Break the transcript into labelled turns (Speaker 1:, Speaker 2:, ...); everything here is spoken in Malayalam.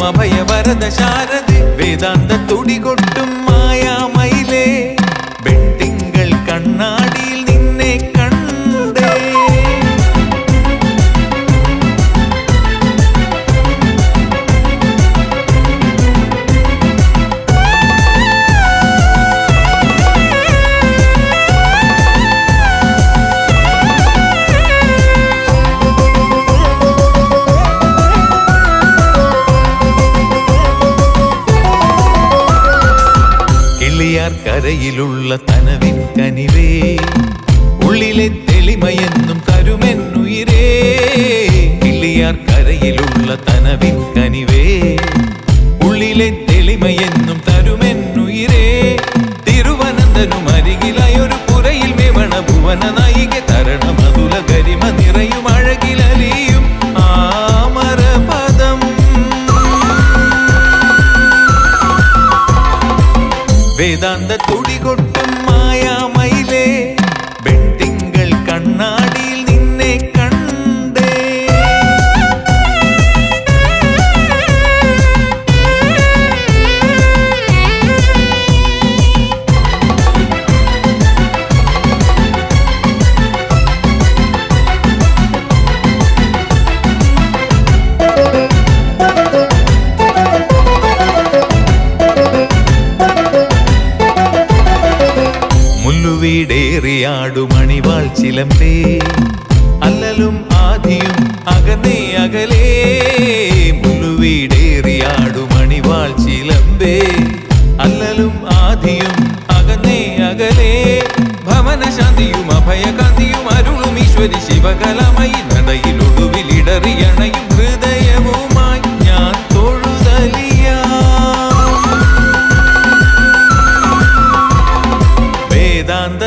Speaker 1: അഭയവരദ ശാരദേ വേദാന്ത തുടികൊട്ടും മായാമയിലേ വെൺതിങ്കൾ കണ്ണാടിയിൽ നിന്നെ കണ്ടേ. കരയിലുള്ള തനവിൻ കനിവേ ഉള്ളിലെ തെളിമയെന്നും തരുമെന്നുയിരേ. കിള്ളിയാർ കരയിലുള്ള തനവിൻ കനിവേ ഉള്ളിലെ തെളിമയെന്നും തരുമെന്നുയിരേ. തിരുവനന്തനും അരികിലായൊരു പുരയിൽ മേവണ ഭുവന നായിക തരണം അതുല ഗരിമ നിറയും അഴകിലലിയും ആമരപദം. വേദാന്ത തുടികൊട്ടും മായാമയിലേ വെൺതിങ്കൾ കണ്ണാടിയിൽ നിന്നെ കണ്ടേ. മുല്ലുവീടേറിയാടു മണിവാൾ ചിലമ്പേ അല്ലലും ആദിയും അകന്നേ അകലേ. മുല്ലുവീടേറിയാടു മണിവാൾ ചിലമ്പേ അല്ലലും ആദിയും അകന്നേ അകലേ. ഭവനശാന്തിയും അഭയകാന്തിയും അരുളും ഈശ്വരി ശിവകലമയി നടയിലൊടുവിലിടറിയണയും ഹൃദയവുമായി ഞാൻ തൊഴുതലിയാ. വേദാന്ത